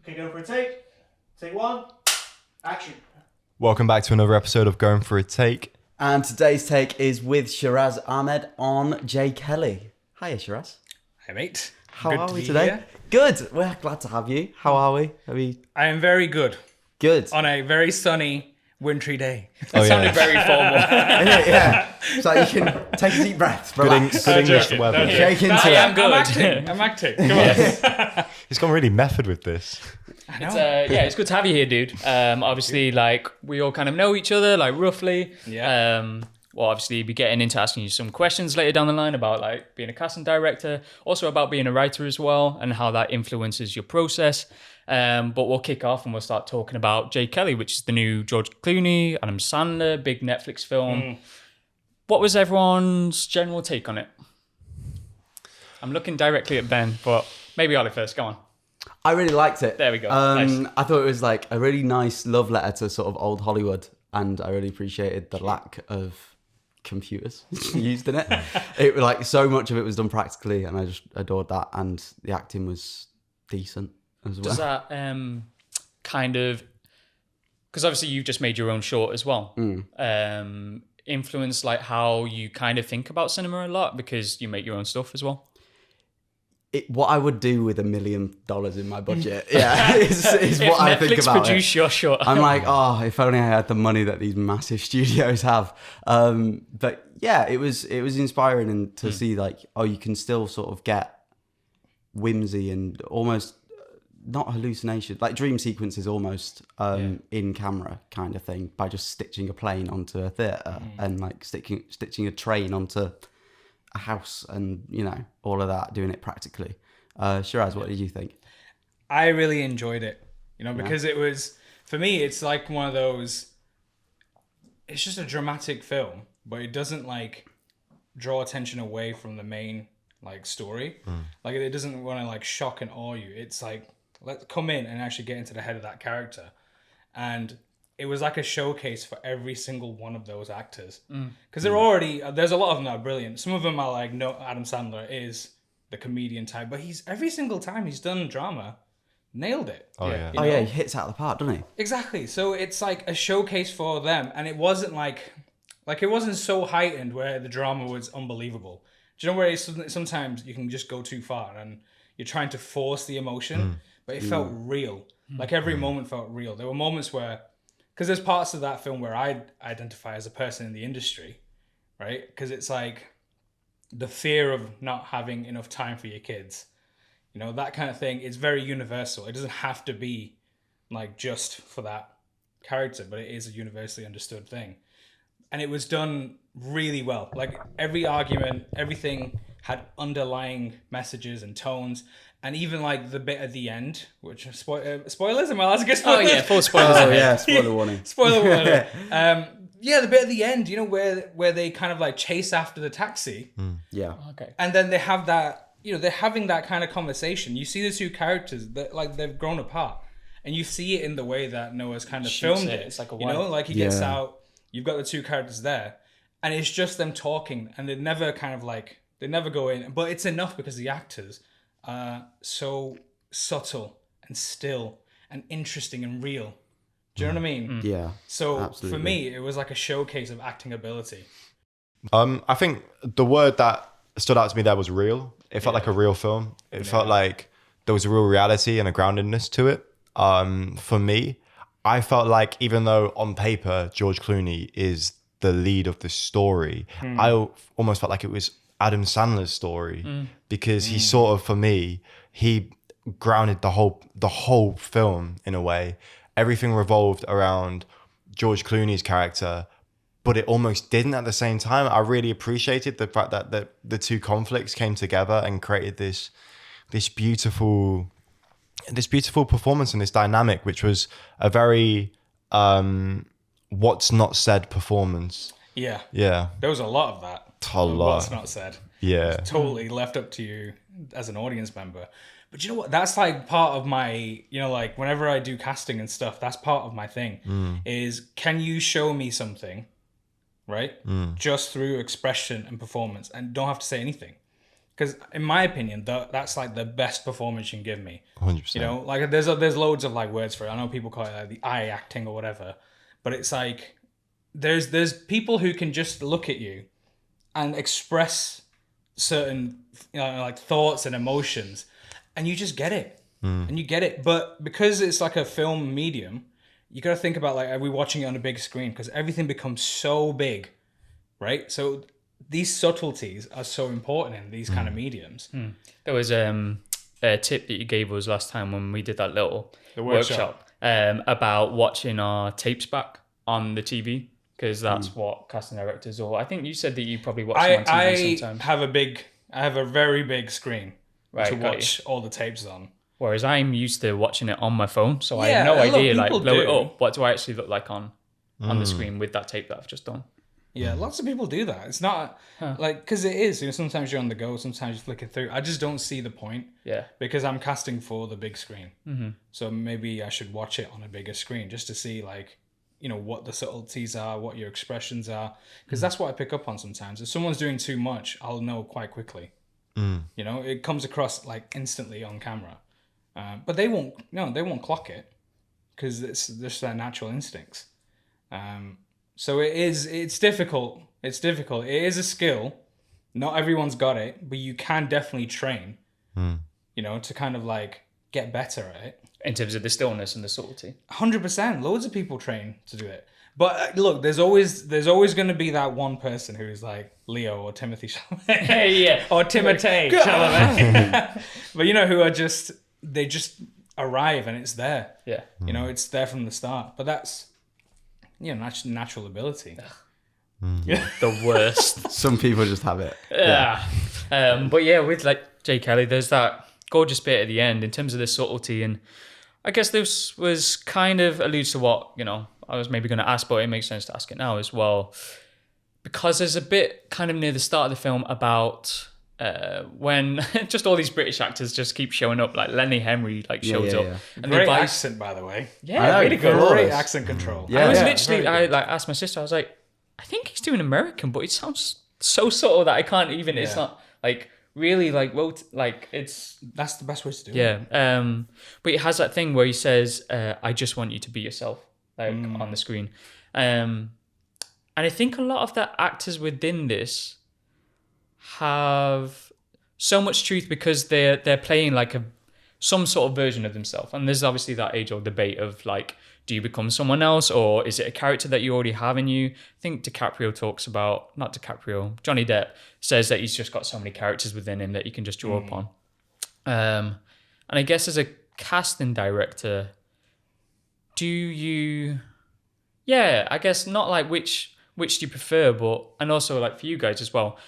Okay, going for a take. Take one. Action. Welcome back to another episode of Going for a Take. And today's take is with Sheraz Ahmed on J. Kelly. Hiya, Sheraz. Hey, mate. How Good are to we be today? here. Good. We're glad to have you. How are we? I am very good Good? on a very sunny, wintry day. Oh, That sounded yeah. very formal. yeah. So you can take a deep breath, relax. Good English joking, weather. no Shake into I it. am good. I'm acting. Come on. He's gone really method with this. I know. It's, yeah, it's good to have you here, dude. Obviously, like, we all kind of know each other, like, roughly. Yeah. We'll obviously be getting into asking you some questions later down the line about, like, being a casting director, also about being a writer as well, and how that influences your process. But we'll kick off and we'll start talking about J. Kelly, which is the new George Clooney, Adam Sandler, big Netflix film. What was everyone's general take on it? I'm looking directly at Ben, but maybe Ollie first. Go on. I really liked it. There we go. Nice. I thought it was like a really nice love letter to sort of old Hollywood, and I really appreciated the lack of computers used in it. It like so much of it was done practically, and I just adored that. And the acting was decent as well. Does that kind of, because obviously you've just made your own short as well, influence like how you kind of think about cinema a lot because you make your own stuff as well? What I would do with $1 million in my budget, yeah, is what I think Netflix about produce it. your short. I'm like, oh, if only I had the money that these massive studios have. But yeah, it was inspiring and to see like, oh, you can still sort of get whimsy and almost not hallucination, like dream sequences almost in camera kind of thing by just stitching a plane onto a theatre and like stitching a train onto a house and, you know, all of that, doing it practically. Shiraz, what did you think? I really enjoyed it, you know, because it was, for me, it's like one of those, it's just a dramatic film, but it doesn't like draw attention away from the main like story. Like it doesn't want to like shock and awe you. It's like, let's come in and actually get into the head of that character. And it was like a showcase for every single one of those actors. Because they're already, there's a lot of them that are brilliant. Some of them are like, no, Adam Sandler is the comedian type, but he's every single time he's done drama, nailed it. Oh, yeah. Oh yeah, he hits out of the park, doesn't he? Exactly. So it's like a showcase for them. And it wasn't like it wasn't so heightened where the drama was unbelievable. Do you know where sometimes you can just go too far and you're trying to force the emotion, but it felt real. Like every moment felt real. There were moments where, because there's parts of that film where I identify as a person in the industry, right? Because it's like the fear of not having enough time for your kids, you know, that kind of thing. It's very universal. It doesn't have to be like just for that character, but it is a universally understood thing. And it was done really well. Like every argument, everything had underlying messages and tones. And even like the bit at the end, which spoilers? Am I allowed to get Oh spoilers? yeah, full spoilers. Oh yeah, spoiler warning. Spoiler warning. Yeah, the bit at the end, you know, where they kind of like chase after the taxi, Yeah. Okay. and then they have that, you know, they're having that kind of conversation. You see the two characters that like they've grown apart, and you see it in the way that Noah's kind of Shoots filmed it. it. It's like a you know, wild- like he gets Yeah. out. You've got the two characters there, and it's just them talking, and they never kind of like they never go in, but it's enough because the actors are so subtle and still and interesting and real. Do you know what I mean? Yeah. So Absolutely. for me, it was like a showcase of acting ability. I think the word that stood out to me there was real. It felt like a real film. It felt like there was a real reality and a groundedness to it. For me, I felt like even though on paper George Clooney is the lead of the story, I almost felt like it was Adam Sandler's story because he sort of, for me, he grounded the whole film in a way. Everything revolved around George Clooney's character, but it almost didn't at the same time. I really appreciated the fact that the two conflicts came together and created this beautiful performance and this dynamic, which was a very what's not said performance. Yeah. Yeah, There was a lot of that. a lot. What's not said. Yeah, Totally left up to you as an audience member. But you know what? That's like part of my, you know, like whenever I do casting and stuff, that's part of my thing is, can you show me something, right? Just through expression and performance, and don't have to say anything. because in my opinion, that's like the best performance you can give me. 100%. You know, like there's loads of like words for it. I know people call it like the eye acting or whatever, but it's like there's people who can just look at you and express certain like thoughts and emotions, and you just get it, and you get it. But because it's like a film medium, you got to think about like, are we watching it on a big screen? Because everything becomes so big, right? So these subtleties are so important in these kind of mediums. There was a tip that you gave us last time when we did that little The workshop. about watching our tapes back on the TV, because that's what casting directors, or I think you said that you probably watch them on TV sometimes. I have a very big screen Right, to got watch all the tapes on. Whereas I'm used to watching it on my phone, so I Yeah, have no a lot of idea, like, people blow it do. up. What do I actually look like on the screen with that tape that I've just done? Yeah, lots of people do that. It's not like, because it is, sometimes you're on the go, sometimes you're flicking through. I just don't see the point. Yeah. Because I'm casting for the big screen. So maybe I should watch it on a bigger screen just to see, like, what the subtleties are, what your expressions are. Because that's what I pick up on sometimes. If someone's doing too much, I'll know quite quickly. It comes across, like, instantly on camera. But they won't clock it because it's just their natural instincts. So it's difficult. It's difficult. It is a skill. Not everyone's got it, but you can definitely train, to kind of like get better at it. In terms of the stillness and the subtlety. 100%. Loads of people train to do it. But look, there's always going to be that one person who's like Leo or Timothy Chalamet. Yeah. Or Timothée Chalamet. But who are they just arrive and it's there. Yeah. It's there from the start. But that's natural ability. The worst. Some people just have it. Yeah. But yeah, with like Jay Kelly, there's that gorgeous bit at the end in terms of the subtlety, and I guess this was kind of alludes to what I was maybe going to ask, but it makes sense to ask it now as well, because there's a bit kind of near the start of the film about when just all these British actors just keep showing up, like Lenny Henry shows up. And Great the accent, by the way. Yeah, really good. Great accent control. Yeah. I was Yeah, literally, I asked my sister, I was like, I think he's doing American, but it sounds so subtle that I can't even, it's not really it's, That's the best way to do it. yeah. But it has that thing where he says, I just want you to be yourself, on the screen. And I think a lot of the actors within this have so much truth because they're playing some sort of version of themselves. And there's obviously that age-old debate of do you become someone else, or is it a character that you already have in you? I think Johnny Depp says that he's just got so many characters within him that you can just draw upon. And I guess as a casting director, I guess not which do you prefer, but, and also for you guys as well,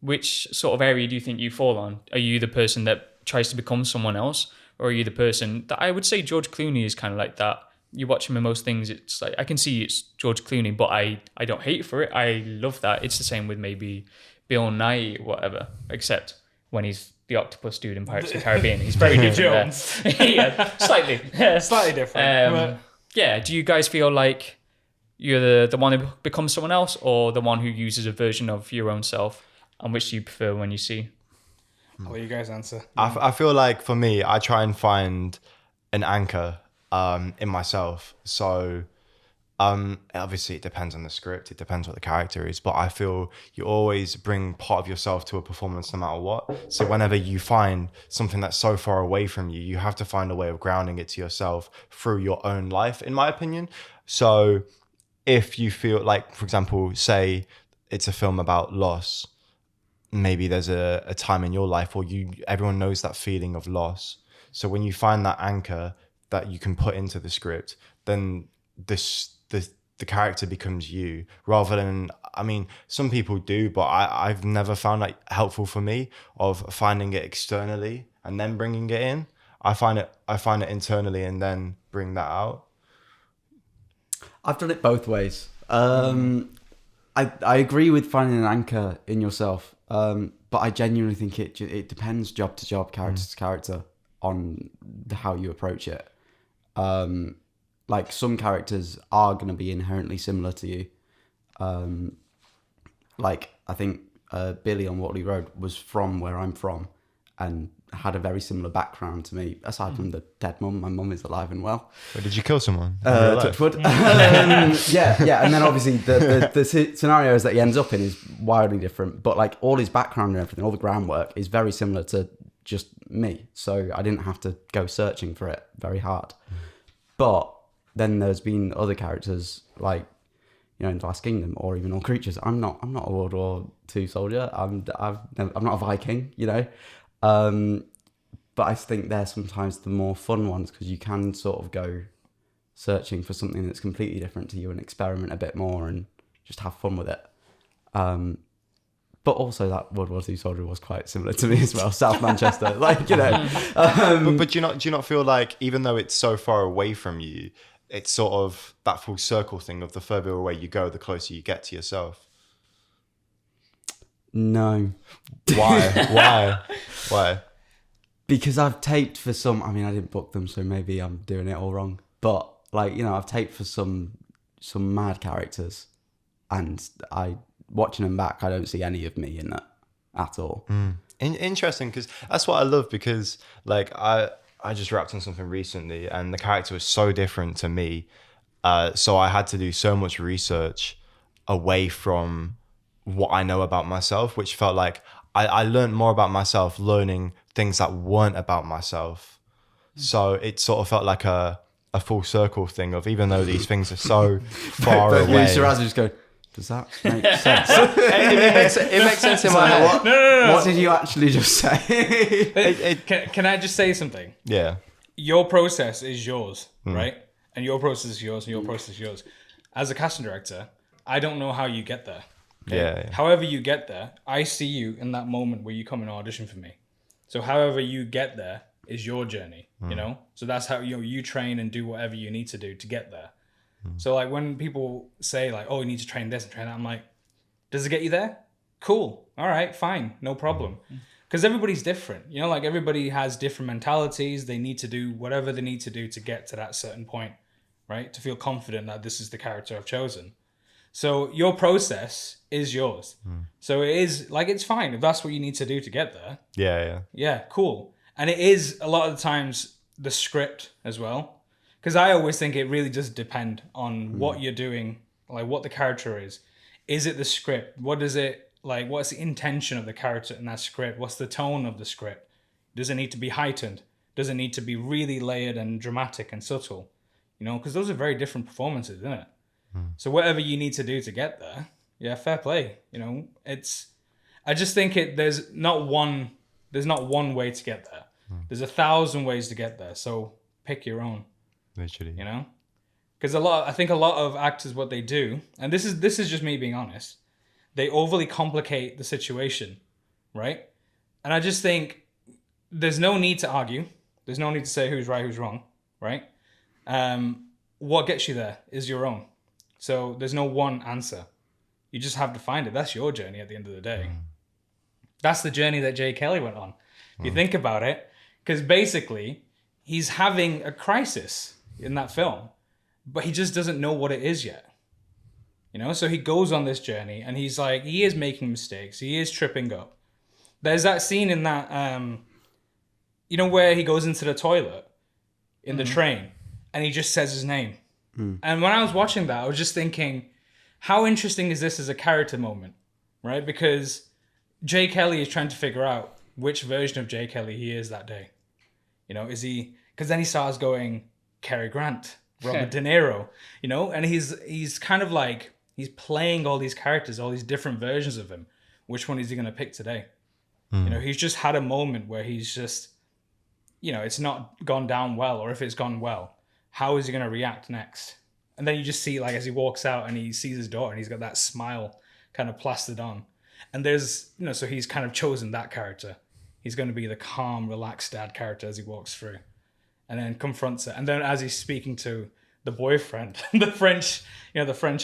which sort of area do you think you fall on? Are you the person that tries to become someone else, or are you the person that, I would say George Clooney is kind of like that. You watch him in most things, it's like, I can see it's George Clooney, but I don't hate for it. I love that. It's the same with maybe Bill Nye or whatever, except when he's the octopus dude in Pirates of the Caribbean. He's very different there. Yeah, slightly. Slightly different. Yeah, do you guys feel like you're the one who becomes someone else, or the one who uses a version of your own self? And which do you prefer when you see? I'll let you guys answer. I feel like for me, I try and find an anchor in myself. So obviously it depends on the script, it depends what the character is, but I feel you always bring part of yourself to a performance no matter what. So whenever you find something that's so far away from you, you have to find a way of grounding it to yourself through your own life, in my opinion. So if you feel like, for example, say it's a film about loss, maybe there's a time in your life where everyone knows that feeling of loss. So when you find that anchor that you can put into the script, then the character becomes you, rather than, I mean, some people do, but I've never found that helpful for me, of finding it externally and then bringing it in. I find it internally and then bring that out. I've done it both ways. I agree with finding an anchor in yourself, but I genuinely think it depends job to job, character to character, on how you approach it. Some characters are going to be inherently similar to you. I think Billy on Waterloo Road was from where I'm from and had a very similar background to me, aside from the dead mum. My mum is alive and well. Wait, did you kill someone? In real life? Touch wood. Yeah. And then obviously the scenarios that he ends up in is wildly different, but like all his background and everything, all the groundwork is very similar to just me. So I didn't have to go searching for it very hard. But then there's been other characters like, you know, in The Last Kingdom or even All Creatures. I'm not a World War II soldier. I'm not a Viking, you know. But I think they're sometimes the more fun ones because you can sort of go searching for something that's completely different to you and experiment a bit more and just have fun with it. But also that World War II soldier was quite similar to me as well, South Manchester, like, you know. But do you not feel like even though it's so far away from you, it's sort of that full circle thing of the further away you go, the closer you get to yourself? No. Why? Because I've taped for some, I mean, I didn't book them, so maybe I'm doing it all wrong. But like, you know, I've taped for some mad characters and watching them back, I don't see any of me in that at all. Interesting, because that's what I love, because like I just wrapped on something recently and the character was so different to me. So I had to do so much research away from what I know about myself, which felt like I learned more about myself learning things that weren't about myself. So it sort of felt like a full circle thing of, even though these things are so far but away. Shiraz just go, does that make sense? it makes sense in my head. No. What did you actually just say? Can I just say something? Yeah. Your process is yours, right? And your process is yours, and your process is yours. As a casting director, I don't know how you get there. Okay? Yeah. However you get there, I see you in that moment where you come and audition for me. So however you get there is your journey, you know? So that's how you train and do whatever you need to do to get there. So like when people say like, oh, you need to train this and train that, I'm like, does it get you there? Cool. All right, fine. No problem. Because everybody's different. You know, like everybody has different mentalities. They need to do whatever they need to do to get to that certain point, right? To feel confident that this is the character I've chosen. So your process is yours. So it is like, it's fine if that's what you need to do to get there. Yeah. Yeah, cool. And it is a lot of the times the script as well. Because I always think it really does depend on what you're doing, like what the character is. Is it the script? What is it like? What's the intention of the character in that script? What's the tone of the script? Does it need to be heightened? Does it need to be really layered and dramatic and subtle? You know, because those are very different performances, isn't it? So whatever you need to do to get there, yeah, fair play. You know, I just think there's not one way to get there. There's 1,000 ways to get there. So pick your own. Literally. You know, because I think a lot of actors, what they do, and this is just me being honest, they overly complicate the situation, right? And I just think there's no need to argue. There's no need to say who's right, who's wrong, right? What gets you there is your own. So there's no one answer. You just have to find it. That's your journey at the end of the day. That's the journey that Jay Kelly went on. If you think about it, because basically he's having a crisis in that film, but he just doesn't know what it is yet. You know, so he goes on this journey and he's like, he is making mistakes. He is tripping up. There's that scene in that, you know, where he goes into the toilet in the train and he just says his name. And when I was watching that, I was just thinking, how interesting is this as a character moment, right? Because Jay Kelly is trying to figure out which version of Jay Kelly he is that day. You know, is he, because then he starts going, Cary Grant, Robert De Niro, you know, and he's kind of like, he's playing all these characters, all these different versions of him. Which one is he going to pick today? You know, he's just had a moment where he's just, you know, it's not gone down well, or if it's gone well, how is he going to react next? And then you just see, like, as he walks out and he sees his daughter and he's got that smile kind of plastered on. And there's, you know, so he's kind of chosen that character. He's going to be the calm, relaxed dad character as he walks through. And then confronts her. And then as he's speaking to the boyfriend, the French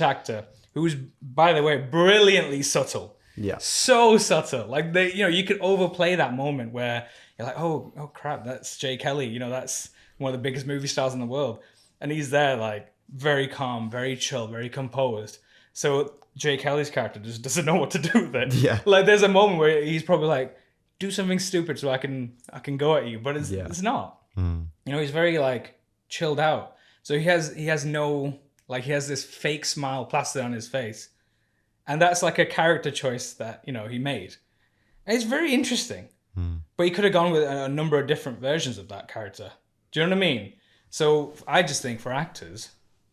actor, who's, by the way, brilliantly subtle. Yeah. So subtle. Like, you could overplay that moment where you're like, oh crap, that's Jay Kelly. You know, that's one of the biggest movie stars in the world. And he's there, like, very calm, very chill, very composed. So Jay Kelly's character just doesn't know what to do with it. Yeah. Like there's a moment where he's probably like, do something stupid so I can go at you, but it's not. You know, he's very like chilled out. So he has no, like, he has this fake smile plastered on his face, and that's like a character choice that, you know, he made. And it's very interesting. But he could have gone with a number of different versions of that character. Do you know what I mean? So I just think for actors,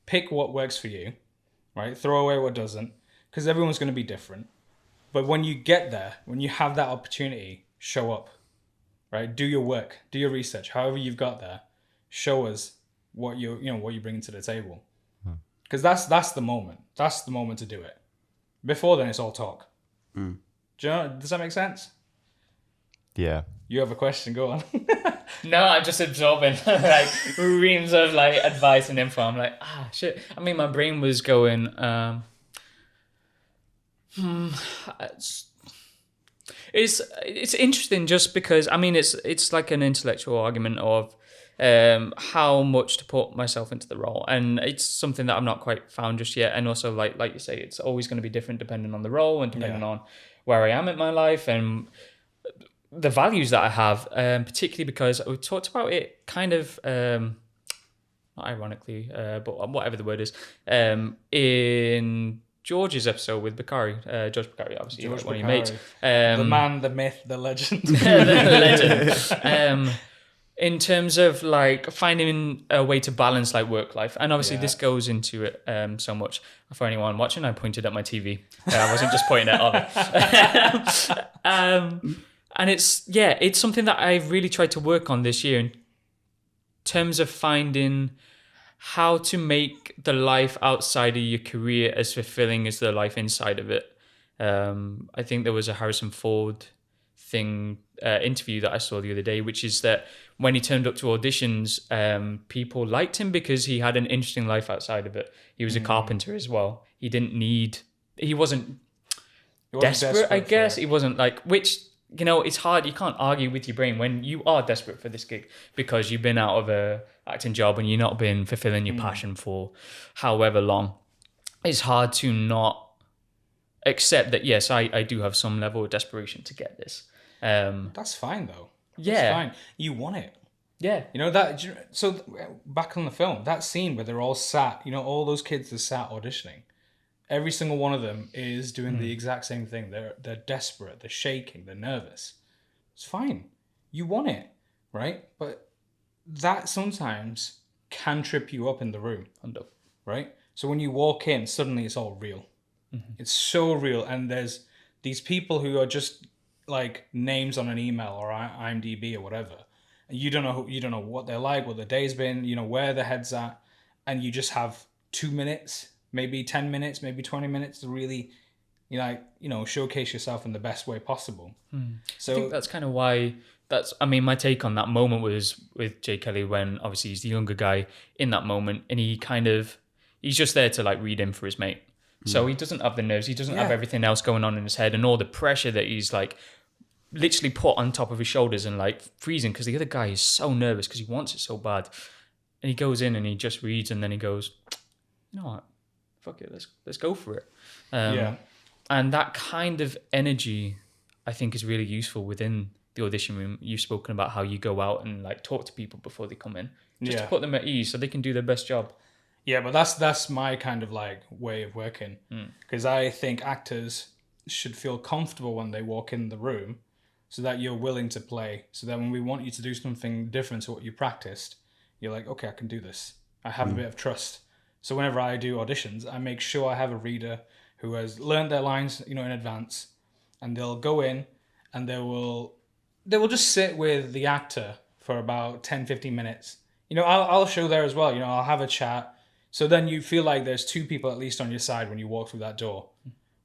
pick what works for you, right? Throw away what doesn't, because everyone's going to be different. But when you get there, when you have that opportunity, show up, right? Do your work, do your research. However you've got there, show us what you're bringing to the table. Because that's the moment. That's the moment to do it. Before then, it's all talk. Do you know, does that make sense? Yeah. You have a question? Go on. No, I'm just absorbing like reams of like advice and info. I'm like, shit. I mean, my brain was going. It's interesting just because I mean it's like an intellectual argument of how much to put myself into the role, and it's something that I've not quite found just yet. And also like you say, it's always going to be different depending on the role and depending on where I am in my life and the values that I have, particularly because we talked about it kind of, not ironically, but whatever the word is, in George's episode with Bakari, George Bakari, obviously, George one of your Bakari. mates. The man, the myth, the legend. The legend. In terms of like finding a way to balance like work life, and obviously this goes into it so much. For anyone watching, I pointed at my TV. I wasn't just pointing at Ollie. And it's something that I've really tried to work on this year in terms of finding how to make the life outside of your career as fulfilling as the life inside of it. I think there was a Harrison Ford interview that I saw the other day, which is that when he turned up to auditions, people liked him because he had an interesting life outside of it. He was a carpenter as well. He wasn't desperate, I guess. He wasn't like, which, you know, it's hard. You can't argue with your brain when you are desperate for this gig because you've been out of a acting job and you've not been fulfilling your passion for however long. It's hard to not accept that, yes, I do have some level of desperation to get this. That's fine though. Yeah. That's fine. You want it. Yeah. You know that. So back on the film, that scene where they're all sat, you know, all those kids are sat auditioning. Every single one of them is doing the exact same thing. They're desperate. They're shaking. They're nervous. It's fine. You want it, right? But that sometimes can trip you up in the room, right? So when you walk in, suddenly it's all real. It's so real, and there's these people who are just like names on an email or IMDb or whatever. And you don't know what they're like, what their day's been, you know, where their head's at, and you just have 2 minutes, maybe 10 minutes, maybe 20 minutes to really, showcase yourself in the best way possible. So I think that's kind of why my take on that moment was with Jay Kelly when obviously he's the younger guy in that moment, and he's just there to like read in for his mate. So he doesn't have the nerves, he doesn't have everything else going on in his head and all the pressure that he's like literally put on top of his shoulders and like freezing because the other guy is so nervous because he wants it so bad. And he goes in and he just reads and then he goes, you know what, fuck it, let's go for it. And that kind of energy I think is really useful within the audition room. You've spoken about how you go out and like talk to people before they come in just to put them at ease so they can do their best job. Yeah, but that's my kind of like way of working, because I think actors should feel comfortable when they walk in the room so that you're willing to play, so that when we want you to do something different to what you practiced, you're like, okay, I can do this. I have a bit of trust. So whenever I do auditions, I make sure I have a reader who has learned their lines, in advance, and they'll go in and they will just sit with the actor for about 10, 15 minutes. I'll show there as well. I'll have a chat. So then you feel like there's two people at least on your side when you walk through that door,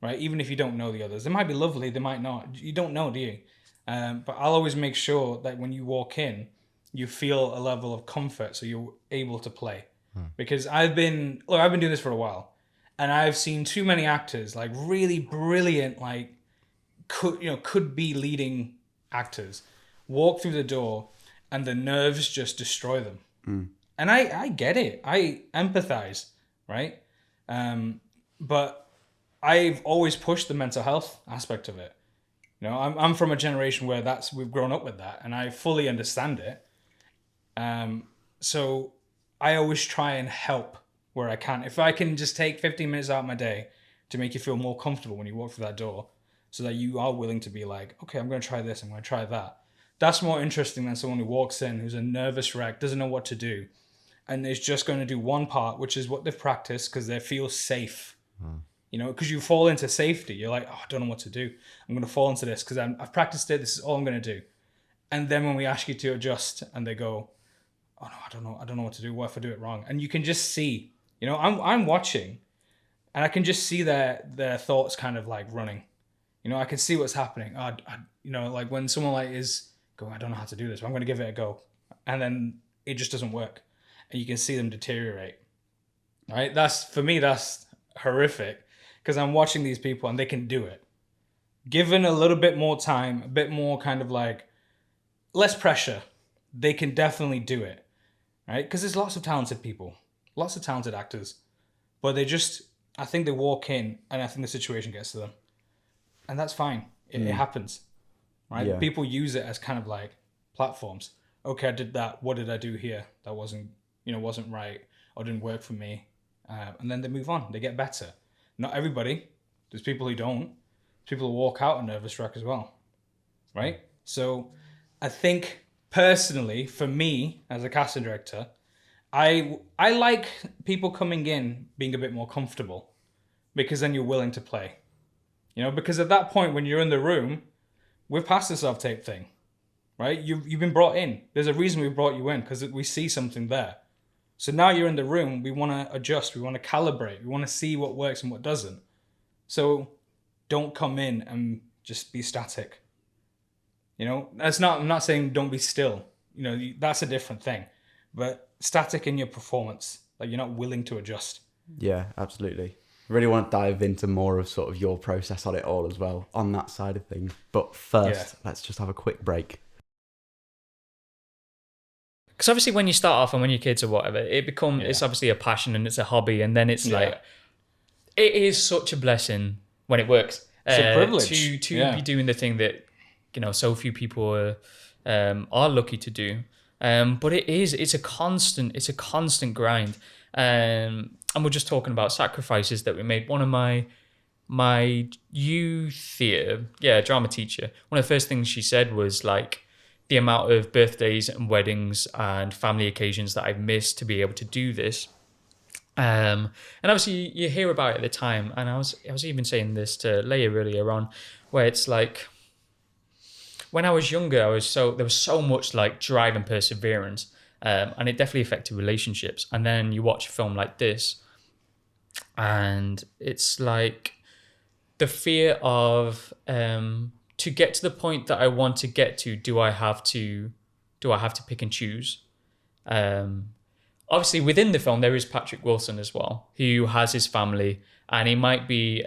right? Even if you don't know the others. They might be lovely, they might not. You don't know, do you? But I'll always make sure that when you walk in, you feel a level of comfort so you're able to play. Because I've been doing this for a while, and I've seen too many actors, like really brilliant, like could be leading actors, walk through the door and the nerves just destroy them. And I get it. I empathize, right? But I've always pushed the mental health aspect of it. You know, I'm from a generation where we've grown up with that, and I fully understand it. So I always try and help where I can. If I can just take 15 minutes out of my day to make you feel more comfortable when you walk through that door, so that you are willing to be like, okay, I'm going to try this, I'm going to try that. That's more interesting than someone who walks in, who's a nervous wreck, doesn't know what to do, and is just going to do one part, which is what they've practiced because they feel safe. You know, because you fall into safety. You're like, oh, I don't know what to do. I'm going to fall into this because I've practiced it. This is all I'm going to do. And then when we ask you to adjust and they go, oh no, I don't know what to do. What if I do it wrong? And you can just see, you know, I'm watching and I can just see their thoughts kind of like running. You know, I can see what's happening. You know, like when someone like is going, I don't know how to do this, but I'm going to give it a go. And then it just doesn't work. And you can see them deteriorate. Right? For me, that's horrific. Because I'm watching these people and they can do it. Given a little bit more time, a bit more kind of like less pressure, they can definitely do it, right? Because there's lots of talented people, lots of talented actors, but I think they walk in and I think the situation gets to them. And that's fine. It happens, right? Yeah. People use it as kind of like platforms. Okay, I did that. What did I do here? That wasn't right or didn't work for me. And then they move on. They get better. Not everybody. There's people who don't. There's people who walk out a nervous wreck as well, right? So I think personally, for me as a casting director, I like people coming in being a bit more comfortable because then you're willing to play. You know, because at that point when you're in the room, we're past the self-tape thing, right? You've been brought in. There's a reason we brought you in because we see something there. So now you're in the room, we want to adjust, we want to calibrate, we want to see what works and what doesn't. So don't come in and just be static. You know, I'm not saying don't be still. You know, that's a different thing. But static in your performance, like you're not willing to adjust. Yeah, absolutely. Really want to dive into more of sort of your process on it all as well, on that side of things. But first, let's just have a quick break. Because obviously when you start off and when you're kids or whatever, it's obviously a passion and it's a hobby. And then it's like, it is such a blessing when it works. It's a privilege. To be doing the thing that, you know, so few people are lucky to do. But it's a constant grind. And we're just talking about sacrifices that we made. One of my youth theatre, drama teacher, one of the first things she said was like, the amount of birthdays and weddings and family occasions that I've missed to be able to do this. And obviously you hear about it at the time. And I was even saying this to Leia earlier on, where it's like, when I was younger, there was so much like drive and perseverance. And it definitely affected relationships. And then you watch a film like this and it's like the fear of, to get to the point that I want to get to, do I have to pick and choose? Obviously, within the film, there is Patrick Wilson as well, who has his family, and he might be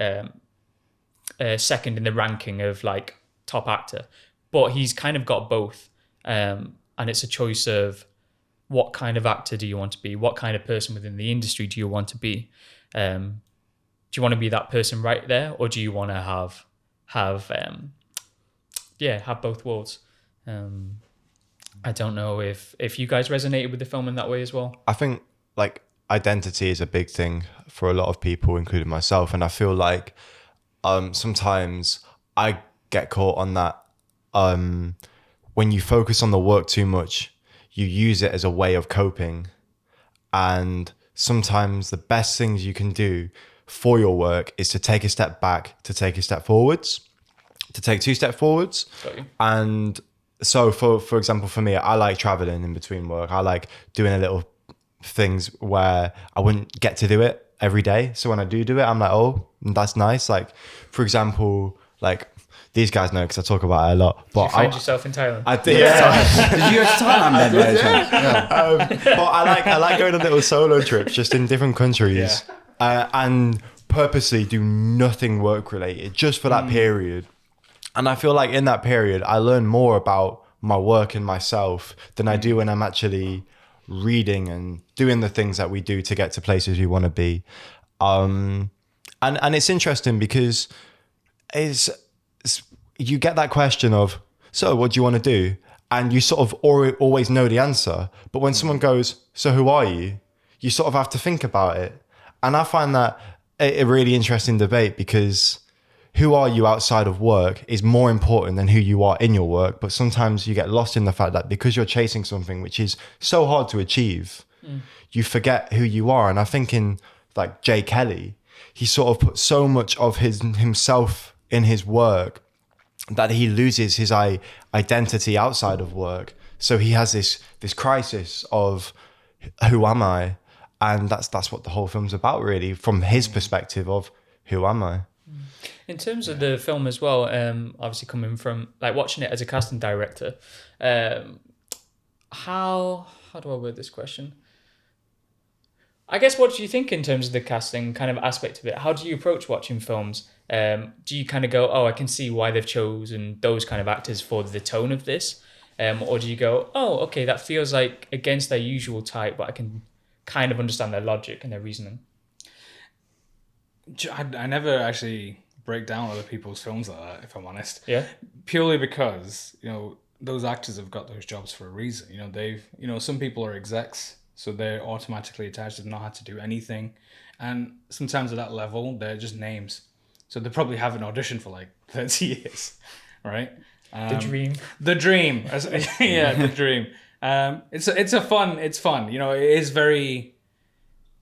second in the ranking of like top actor, but he's kind of got both, and it's a choice of what kind of actor do you want to be, what kind of person within the industry do you want to be? Do you want to be that person right there, or do you want to have both worlds? I don't know if you guys resonated with the film in that way as well. I think like identity is a big thing for a lot of people, including myself. And I feel like sometimes I get caught on that. When you focus on the work too much, you use it as a way of coping. And sometimes the best things you can do for your work is to take a step back, to take a step forwards, to take 2 steps forwards. Got you. And so for example, for me, I like traveling in between work. I like doing a little things where I wouldn't get to do it every day. So when I do it, I'm like, oh, that's nice. Like, for example, like these guys know because I talk about it a lot. But you find yourself in Thailand. I did. Yeah. Did you go to Thailand then? But I like going on little solo trips just in different countries and purposely do nothing work related just for that period. And I feel like in that period, I learn more about my work and myself than I do when I'm actually reading and doing the things that we do to get to places we want to be. And And it's interesting because you get that question of, so what do you want to do? And you sort of always know the answer. But when someone goes, so who are you? You sort of have to think about it. And I find that a really interesting debate, because who are you outside of work is more important than who you are in your work. But sometimes you get lost in the fact that because you're chasing something which is so hard to achieve, you forget who you are. And I think in like Jay Kelly, he sort of put so much of himself in his work that he loses his identity outside of work. So he has this crisis of, who am I? And that's what the whole film's about, really, from his perspective of, who am I? In terms of the film as well, obviously coming from like watching it as a casting director, how do I word this question? I guess, what do you think in terms of the casting kind of aspect of it? How do you approach watching films? Do you kind of go, oh, I can see why they've chosen those kind of actors for the tone of this? Or do you go, oh, okay, that feels like against their usual type, but I can kind of understand their logic and their reasoning? I never actually break down other people's films like that, if I'm honest. Yeah. Purely because, those actors have got those jobs for a reason. Some people are execs, so they're automatically attached. They've not had to do anything. And sometimes at that level, they're just names. So they probably haven't auditioned for like 30 years, right? The dream. The dream. Yeah, the dream. It's fun. It is very,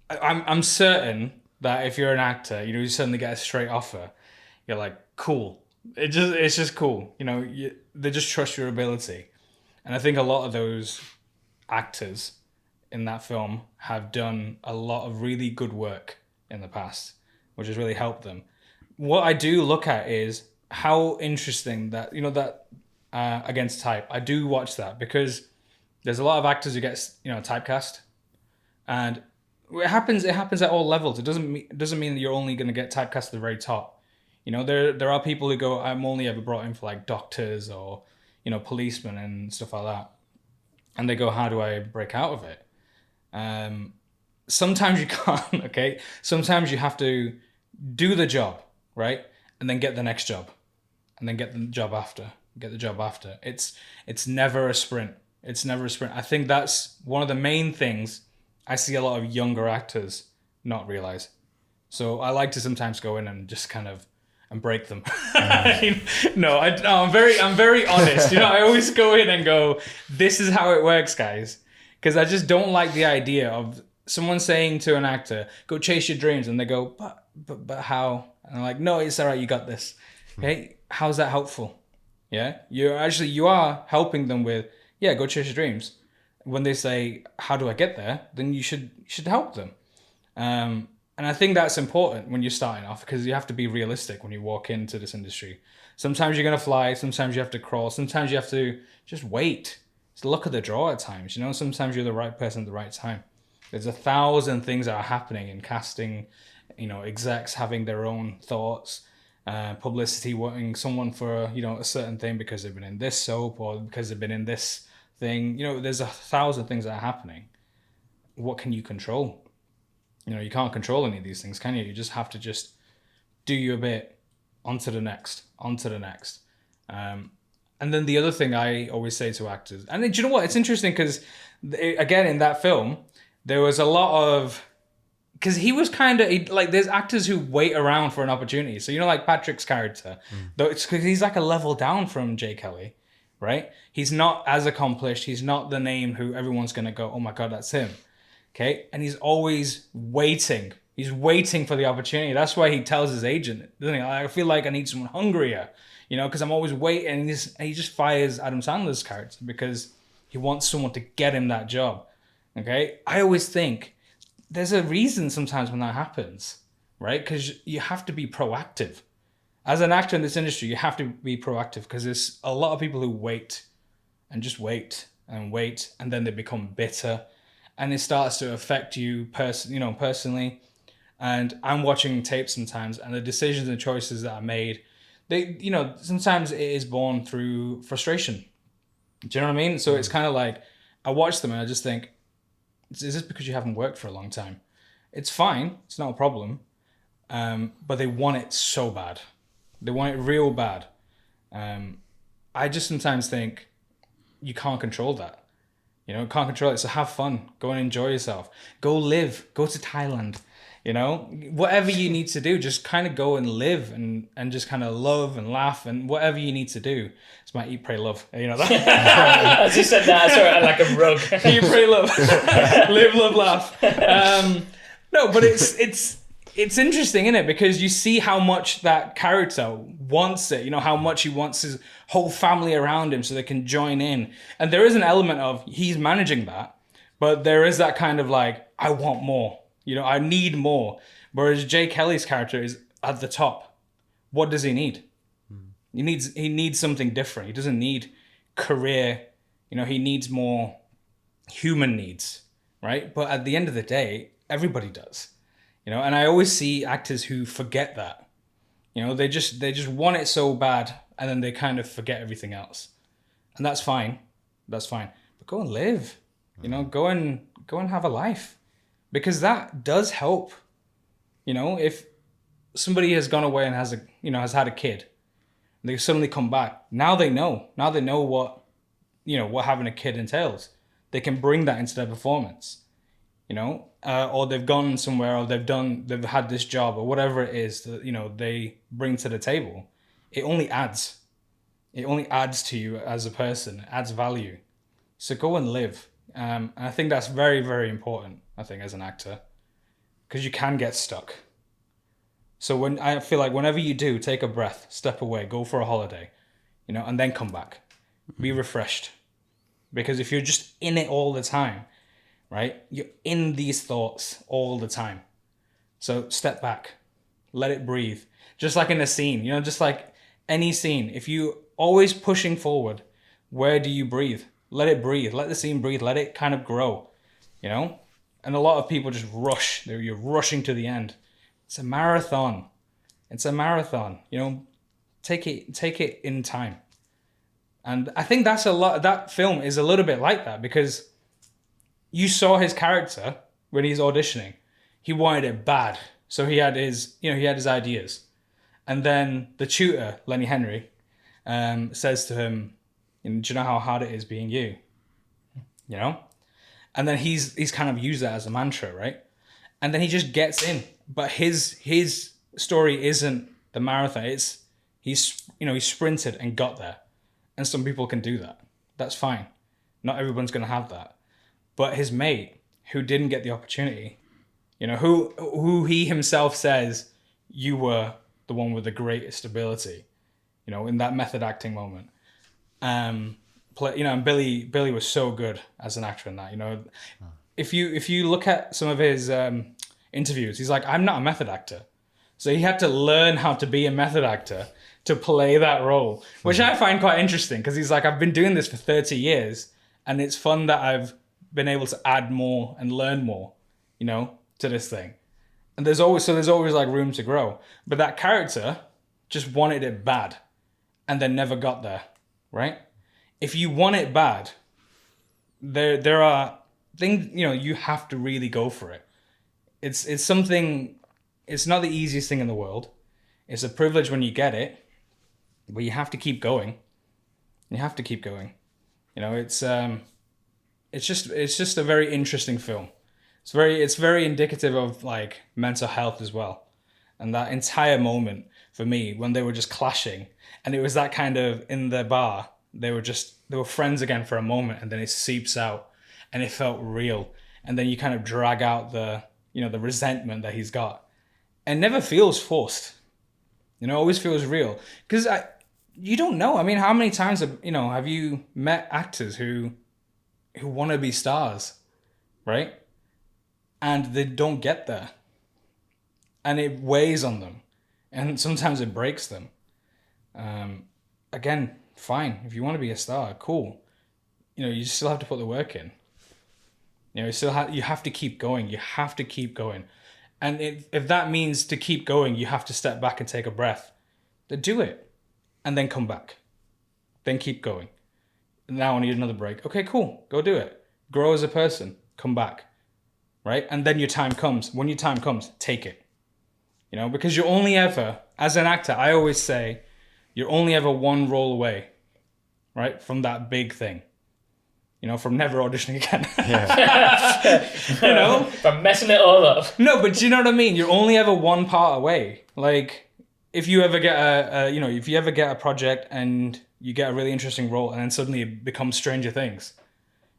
I'm certain that if you're an actor, you suddenly get a straight offer, you're like, cool. It's just cool. They just trust your ability. And I think a lot of those actors in that film have done a lot of really good work in the past, which has really helped them. What I do look at is how interesting that, Against Type. I do watch that because there's a lot of actors who get, typecast, and it happens at all levels. It doesn't mean that you're only going to get typecast at the very top. There are people who go, I'm only ever brought in for like doctors or, policemen and stuff like that. And they go, how do I break out of it? Sometimes you can't, okay? Sometimes you have to do the job, right? And then get the next job. And then get the job after. It's never a sprint. I think that's one of the main things I see a lot of younger actors not realize. So I like to sometimes go in and just kind of and break them. No, I'm very honest. I always go in and go, this is how it works, guys. Because I just don't like the idea of someone saying to an actor, go chase your dreams. And they go, but how? And I'm like, no, it's all right. You got this. Okay. How's that helpful? Yeah. You are helping them with, yeah, go chase your dreams. When they say, how do I get there? Then you should help them. And I think that's important when you're starting off, because you have to be realistic when you walk into this industry. Sometimes you're going to fly. Sometimes you have to crawl. Sometimes you have to just wait. It's the luck of the draw at times. Sometimes you're the right person at the right time. There's 1,000 things that are happening in casting, execs having their own thoughts, publicity wanting someone for, a certain thing because they've been in this soap or because they've been in this thing. There's 1,000 things that are happening. What can you control? You can't control any of these things, can you? You just have to just do your bit, on to the next. And then the other thing I always say to actors, and do you know what? It's interesting because, again, in that film, there was a lot of, because he was kind of, like, there's actors who wait around for an opportunity. So, like Patrick's character, though it's because he's like a level down from Jay Kelly, right? He's not as accomplished. He's not the name who everyone's going to go, oh my God, that's him. Okay, and he's always waiting. He's waiting for the opportunity. That's why he tells his agent, doesn't he? I feel like I need someone hungrier, because I'm always waiting. And he just fires Adam Sandler's character because he wants someone to get him that job. Okay, I always think there's a reason sometimes when that happens, right? Because you have to be proactive. As an actor in this industry, you have to be proactive because there's a lot of people who wait and just wait, and then they become bitter. And it starts to affect you personally. And I'm watching tapes sometimes, and the decisions and choices that are made, sometimes it is born through frustration. Do you know what I mean? So it's kind of like, I watch them and I just think, is this because you haven't worked for a long time? It's fine. It's not a problem. but they want it so bad. They want it real bad. I just sometimes think you can't control that. You know, can't control it. So have fun. Go and enjoy yourself. Go live. Go to Thailand. You know, whatever you need to do, just kind of go and live and just kind of love and laugh and whatever you need to do. It's my eat, pray, love. You know that? As you said that, I saw it like a rug. Eat, pray, love. Live, love, laugh. No, but it's interesting, isn't it? Because you see how much that character wants it. You know, how much he wants his whole family around him so they can join in. And there is an element of he's managing that, but there is that kind of like, I want more. You know, I need more. Whereas Jay Kelly's character is at the top. What does he need? He needs something different. He doesn't need career. You know, he needs more human needs, right? But at the end of the day, everybody does. You know, and I always see actors who forget that. You know, they just want it so bad, and then they kind of forget everything else. And that's fine. That's fine. But go and live. You know, go and have a life. Because that does help. You know, if somebody has gone away and has had a kid, and they suddenly come back, now they know what having a kid entails. They can bring that into their performance, you know, or they've gone somewhere, or they've had this job, or whatever it is that, you know, they bring to the table. It only adds to you as a person, it adds value. So go and live. And I think that's very, very important, I think, as an actor, because you can get stuck. So I feel like whenever you do, take a breath, step away, go for a holiday, you know, and then come back. Be refreshed. Because if you're just in it all the time, right, you're in these thoughts all the time. So step back, let it breathe. Just like in a scene, you know, just like any scene, if you always pushing forward, where do you breathe? Let it breathe. Let the scene breathe. Let it kind of grow, you know? And a lot of people just rush. You're rushing to the end. It's a marathon. It's a marathon, you know? Take it in time. And I think that film is a little bit like that, because you saw his character when he's auditioning. He wanted it bad. So he had his ideas. And then the tutor, Lenny Henry, says to him, do you know how hard it is being you? You know? And then he's kind of used that as a mantra, right? And then he just gets in. But his story isn't the marathon. It's he sprinted and got there. And some people can do that. That's fine. Not everyone's gonna have that. But his mate, who didn't get the opportunity, you know, who he himself says, you were the one with the greatest ability, you know, in that method acting moment. And Billy was so good as an actor in that. You know, if you look at some of his interviews, he's like, I'm not a method actor, so he had to learn how to be a method actor to play that role, which I find quite interesting, because he's like, I've been doing this for 30 years, and it's fun that I've been able to add more and learn more, you know, to this thing. And there's always like room to grow. But that character just wanted it bad, and then never got there. Right? If you want it bad, there are things, you know, you have to really go for it. It's something, it's not the easiest thing in the world. It's a privilege when you get it, but you have to keep going. You have to keep going. You know, it's just a very interesting film. It's very indicative of like mental health as well. And that entire moment for me, when they were just clashing, and it was that kind of, in the bar, they were friends again for a moment, and then it seeps out, and it felt real. And then you kind of drag out the resentment that he's got. And never feels forced. You know, always feels real. Because you don't know. I mean, how many times have you met actors who want to be stars, right? And they don't get there. And it weighs on them. And sometimes it breaks them. Again, fine. If you want to be a star, cool. You know, you still have to put the work in. You know, you have to keep going. You have to keep going. And if that means to keep going, you have to step back and take a breath. Then do it. And then come back. Then keep going. Now I need another break. Okay, cool. Go do it. Grow as a person. Come back. Right? And then your time comes. When your time comes, take it. You know, because you're only ever, as an actor, I always say, you're only ever one role away, right, from that big thing. You know, from never auditioning again. You know? From messing it all up. No, but you know what I mean? You're only ever one part away. Like, if you ever get if you ever get a project and you get a really interesting role and then suddenly it becomes Stranger Things,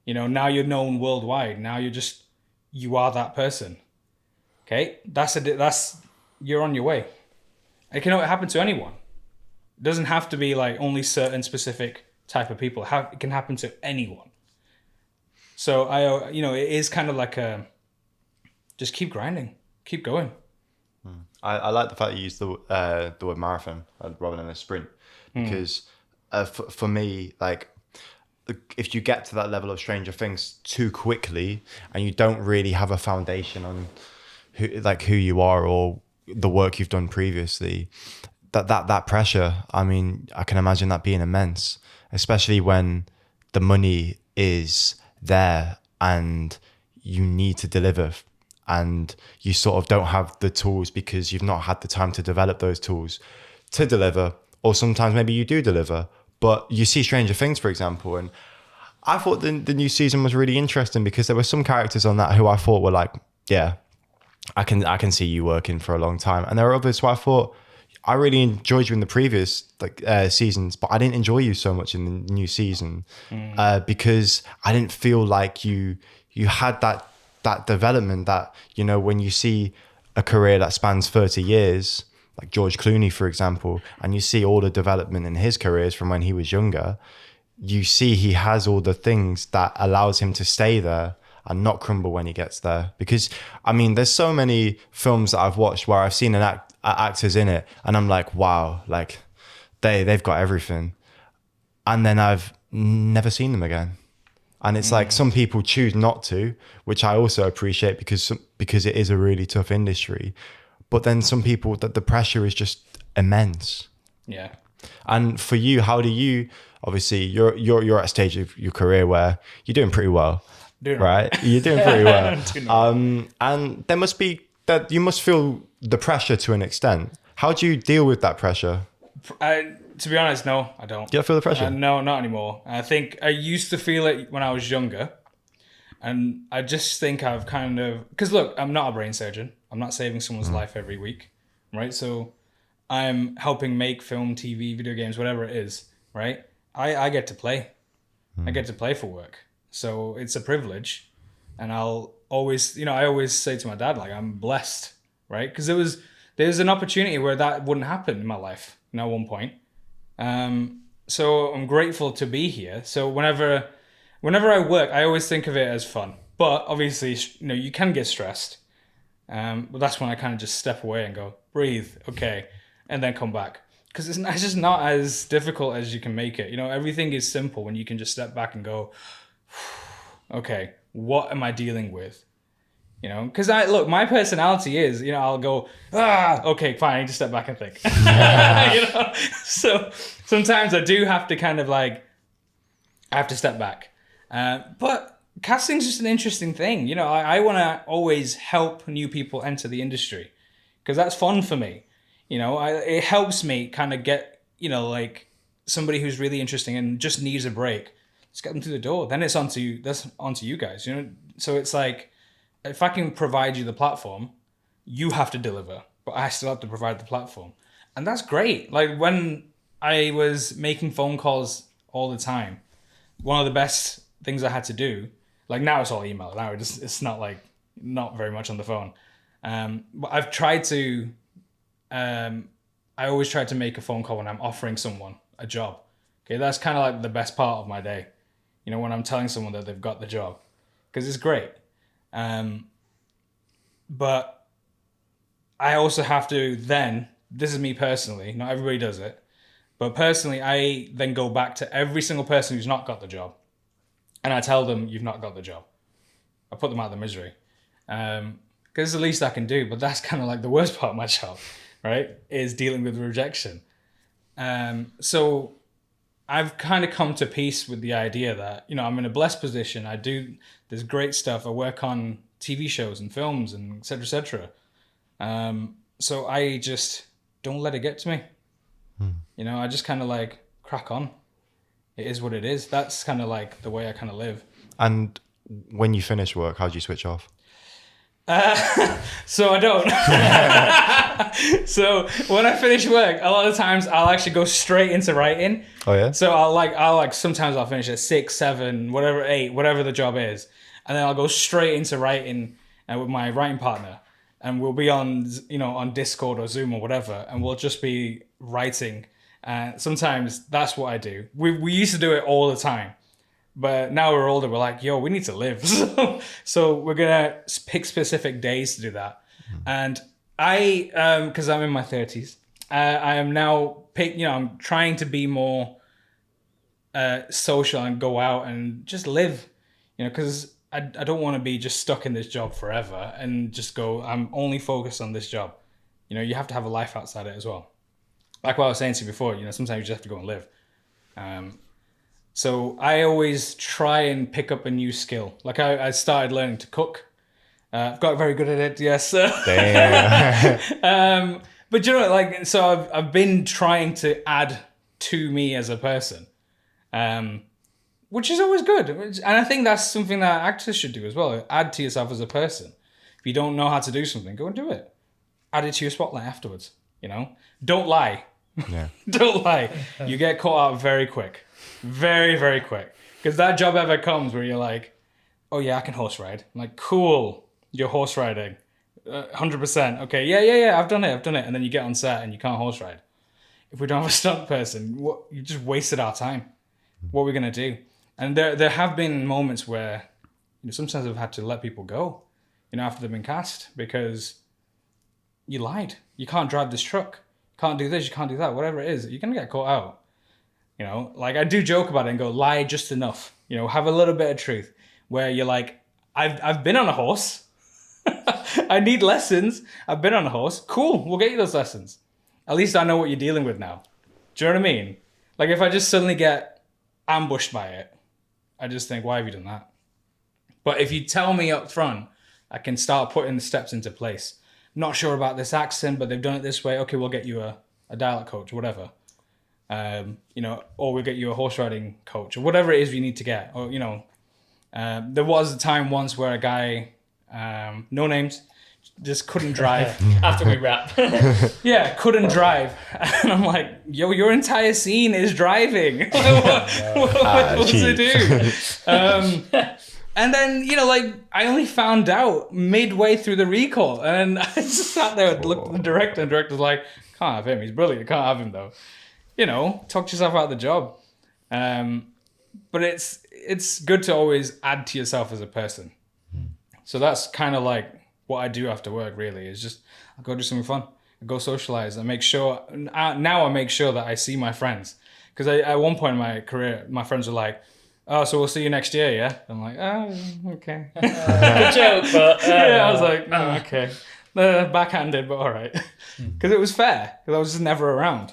you know, now you're known worldwide. Now you are that person. Okay? You're on your way. It can happen to anyone. It doesn't have to be like only certain specific type of people. It can happen to anyone. So it is kind of like just keep grinding, keep going. I like the fact that you used the word marathon rather than a sprint, because for me, like, if you get to that level of Stranger Things too quickly and you don't really have a foundation on who you are or the work you've done previously, that pressure, I mean, I can imagine that being immense, especially when the money is there and you need to deliver and you sort of don't have the tools because you've not had the time to develop those tools to deliver, or sometimes maybe you do deliver, but you see Stranger Things, for example, and I thought the new season was really interesting because there were some characters on that who I thought were like, yeah, I can see you working for a long time, and there were others who I thought, I really enjoyed you in the previous seasons, but I didn't enjoy you so much in the new season because I didn't feel like you had that development that, you know, when you see a career that spans 30 years, like George Clooney, for example, and you see all the development in his careers from when he was younger, you see he has all the things that allows him to stay there and not crumble when he gets there. Because, I mean, there's so many films that I've watched where I've seen actors in it and I'm like, wow, like they've got everything, and then I've never seen them again. And it's like some people choose not to, which I also appreciate because it is a really tough industry, but then some people, that the pressure is just immense. Yeah. And for you, how do you, obviously you're at a stage of your career where you're doing pretty well, right? You're doing pretty well. And there must be that you must feel the pressure to an extent. How do you deal with that pressure? To be honest, no, I don't. Do you feel the pressure? No, not anymore. I think I used to feel it when I was younger. And I just think I've kind of... Because look, I'm not a brain surgeon. I'm not saving someone's life every week, right? So I'm helping make film, TV, video games, whatever it is, right? I get to play. I get to play for work. So it's a privilege. And I'll always... I always say to my dad, like, I'm blessed, right? Because there's an opportunity where that wouldn't happen in my life at one point. So I'm grateful to be here. So whenever I work, I always think of it as fun. But obviously, you can get stressed. But that's when I kind of just step away and go, breathe, okay, and then come back. Because it's just not as difficult as you can make it. Everything is simple when you can just step back and go, okay, what am I dealing with? Because my personality is, I'll go, okay, fine, I need to step back and think. So sometimes I do have to kind of I have to step back. But casting's just an interesting thing. I want to always help new people enter the industry because that's fun for me. It helps me kind of get, somebody who's really interesting and just needs a break. Let's get them through the door. Then that's onto you guys, So it's like, if I can provide you the platform, you have to deliver, but I still have to provide the platform. And that's great. Like when I was making phone calls all the time, one of the best things I had to do, like now it's all email. Now it's not very much on the phone. But I've tried to, I always try to make a phone call when I'm offering someone a job. Okay, that's kind of like the best part of my day. When I'm telling someone that they've got the job, because it's great. But I also have to then, this is me personally, not everybody does it, but personally, I then go back to every single person who's not got the job and I tell them you've not got the job. I put them out of their misery. Because it's the least I can do, but that's kind of like the worst part of my job, right? Is dealing with rejection. So I've kind of come to peace with the idea that, I'm in a blessed position. There's great stuff. I work on TV shows and films and et cetera, et cetera. so I just don't let it get to me. You know, I just kind of like crack on. It is what it is. That's kind of like the way I kind of live. And when you finish work, how do you switch off? So I don't. So when I finish work, a lot of times I'll actually go straight into writing. Oh yeah. So sometimes I'll finish at 6, 7, whatever, 8, whatever the job is, and then I'll go straight into writing with my writing partner, and we'll be on Discord or Zoom or whatever, and we'll just be writing. Sometimes that's what I do. We used to do it all the time. But now we're older, we're like, yo, we need to live. So we're going to pick specific days to do that. And I, because I'm in my 30s, I am now, I'm trying to be more social and go out and just live, because I don't want to be just stuck in this job forever and just go, I'm only focused on this job. You have to have a life outside it as well. Like what I was saying to you before, sometimes you just have to go and live. So I always try and pick up a new skill. Like I started learning to cook. I've got very good at it, yes. Damn. But so I've been trying to add to me as a person, which is always good. And I think that's something that actors should do as well. Add to yourself as a person. If you don't know how to do something, go and do it. Add it to your spotlight afterwards, Don't lie. Yeah. Don't lie. You get caught out very quick. Very, very quick. Because that job ever comes where you're like, oh yeah, I can horse ride. I'm like, cool, you're horse riding. 100%. Okay, yeah, I've done it. And then you get on set and you can't horse ride. If we don't have a stunt person, you just wasted our time. What are we going to do? And there have been moments where sometimes I've had to let people go, after they've been cast because you lied. You can't drive this truck. You can't do this. You can't do that. Whatever it is, you're going to get caught out. I do joke about it and go, lie just enough. Have a little bit of truth where you're like, I've been on a horse. I need lessons. I've been on a horse. Cool. We'll get you those lessons. At least I know what you're dealing with now. Do you know what I mean? Like if I just suddenly get ambushed by it, I just think, why have you done that? But if you tell me up front, I can start putting the steps into place. Not sure about this accent, but they've done it this way. Okay, we'll get you a dialect coach or whatever. Or we'll get you a horse riding coach or whatever it is you need to get. Or, there was a time once where a guy, no names, just couldn't drive. After we wrap. Yeah, couldn't drive. And I'm like, yo, your entire scene is driving. What does it do? And then, I only found out midway through the recall. And I just sat there and looked at the director, and the director's like, can't have him. He's brilliant. Can't have him, though. Talk yourself out of the job. But it's good to always add to yourself as a person. So that's kind of like what I do after work, really, is just I go do something fun. I go socialize. I make sure, now I make sure that I see my friends. Because at one point in my career, my friends were like, oh, so we'll see you next year, yeah? I'm like, oh, okay. Good joke, but... I was like, oh, okay. Backhanded, but all right. Because it was fair, because I was just never around.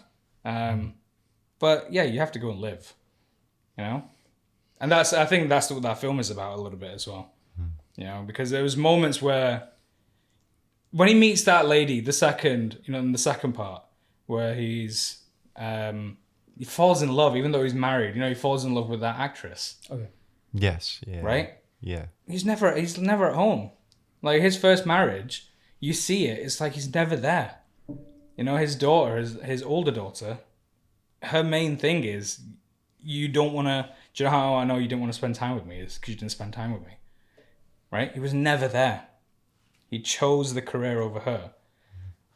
But yeah, you have to go and live, and I think that's what that film is about a little bit as well, because there was moments where when he meets that lady, in the second part where he falls in love, even though he's married, he falls in love with that actress. Okay. Yes. Yeah. Right? Yeah. He's never at home. Like his first marriage, you see it, it's like he's never there. His daughter, his older daughter, her main thing is you don't want to... Do you know how I know you didn't want to spend time with me? It's because you didn't spend time with me. Right? He was never there. He chose the career over her.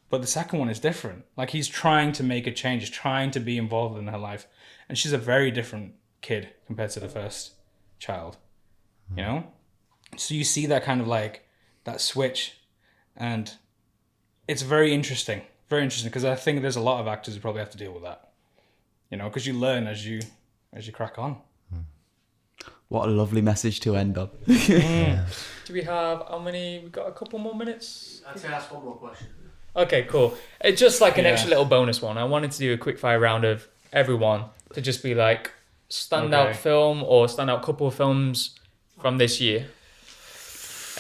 But the second one is different. Like he's trying to make a change. He's trying to be involved in her life. And she's a very different kid compared to the first child. So you see that kind of like that switch. And it's very interesting. Very interesting, because I think there's a lot of actors who probably have to deal with that. Because you learn as you crack on. What a lovely message to end on. Do we have how many? We got a couple more minutes. I'd say ask one more question. Okay, cool. It's just like an extra little bonus one. I wanted to do a quick fire round of everyone to just be like standout film or standout couple of films from this year.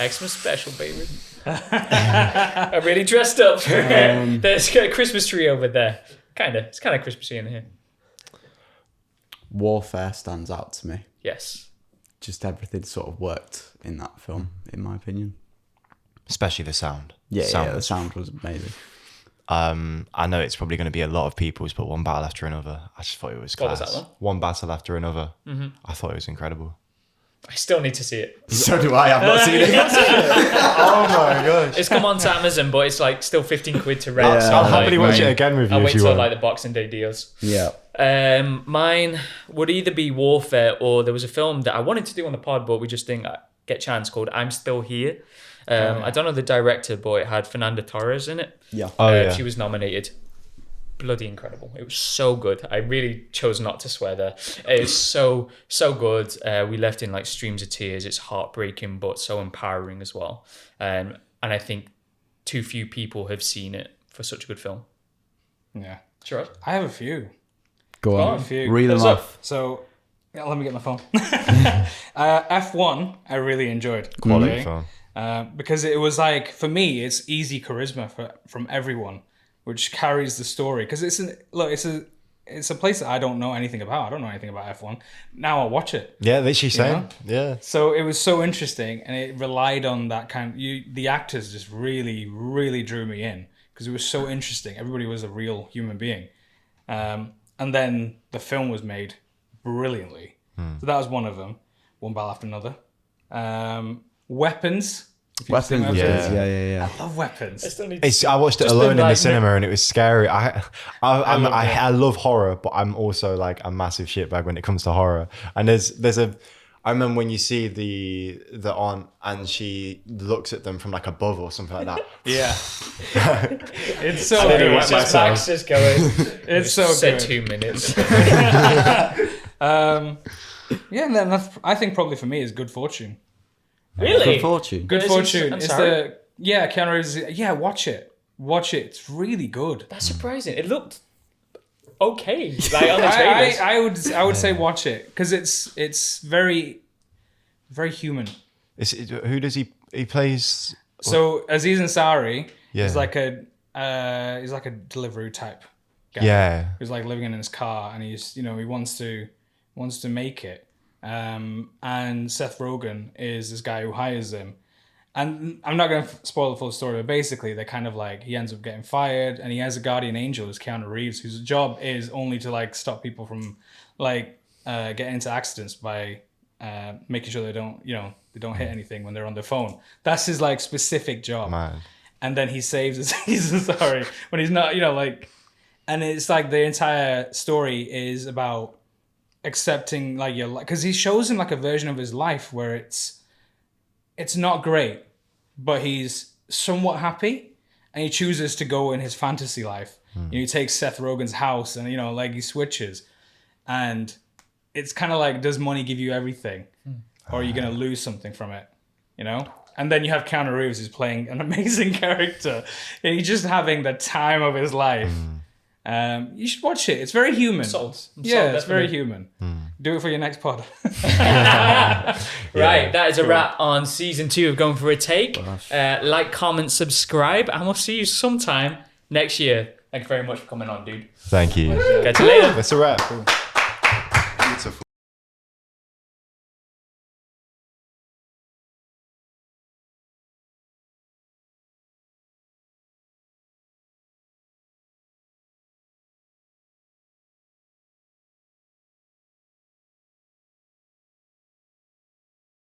Xmas special, baby. I'm really dressed up. There's a Christmas tree over there. It's kind of Christmassy in here. Warfare stands out to me. Yes. Just everything sort of worked in that film, in my opinion. Especially the sound. Yeah, Sound the was- sound was amazing. I know it's probably going to be a lot of people's, but one battle after another. I just thought it was What was class. that one? One battle after another. I thought it was incredible. I still need to see it. So do I. I've not seen it. Oh my gosh! It's come on to Amazon, but it's like still 15 quid to rent. Yeah. So I'll I'm happily like, watch it again with you I'll if wait you till want. like the Boxing Day deals. Yeah. Mine would either be Warfare or there was a film that I wanted to do on the pod, but we just didn't get a chance, called I'm Still Here. I don't know the director, but it had Fernanda Torres in it. Yeah. Oh yeah. She was nominated. Bloody incredible. It was so good. I really chose not to swear there. It is so good. We left in like streams of tears. It's heartbreaking, but so empowering as well. And I think too few people have seen it for such a good film. Yeah. Sure. I have a few. Go on. on. A few. Read them What's up? off. So, yeah, let me get my phone. F1, I really enjoyed. Quality Okay? film. Because it was like, for me, it's easy charisma from everyone, which carries the story. Because it's a place that I don't know anything about. I don't know anything about F1. Now I'll watch it. Yeah, literally same. know? Yeah. So it was so interesting, and it relied on that kind. The actors just really drew me in because it was so interesting. Everybody was a real human being, and then the film was made brilliantly. So that was one of them. One battle after another. Weapons. If you've seen Weapons. Yeah. Yeah. I love Weapons. I still need to I watched it Just alone been in the like- cinema and it was scary. I it. love horror, but I'm also like a massive shitbag when it comes to horror. And I remember when you see the aunt and she looks at them from like above or something like that. Yeah. It's so I didn't good. watch My that. back's just going. It's so Said good. 2 minutes. Yeah, and then I think probably for me is Good Fortune. Really? Good fortune. Good Is it- Fortune. I'm It's sorry? Keanu Reeves. Yeah, watch it. Watch it. It's really good. That's surprising. It looked okay. Like on the trailers. I would say watch it because it's very human. Who does he plays? So Aziz Ansari Yeah. is like a Deliveroo type guy. Yeah. Who's like living in his car and he wants to make it. And Seth Rogen is this guy who hires him. And I'm not going to spoil the full story, but basically they're kind of like, he ends up getting fired and he has a guardian angel who's Keanu Reeves, whose job is only to like stop people from like getting into accidents by making sure they don't hit anything when they're on their phone. That's his like specific job. Man. And then he saves Aziz Ansari when he's not, and it's like the entire story is about accepting like your life, because he shows him like a version of his life where it's not great, but he's somewhat happy, and he chooses to go in his fantasy life. He takes Seth Rogen's house, and like he switches, and it's kind of like, does money give you everything, or are you gonna lose something from it? And then you have Keanu Reeves who's playing an amazing character, and he's just having the time of his life. You should watch it. It's very human. Sold. Yeah, it's very human. Do it for your next pod. Right, that is a wrap on season 2 of Going For A Take. Like, comment, subscribe, and we'll see you sometime next year. Thank you very much for coming on, dude. Thank you. Catch you later. That's a wrap.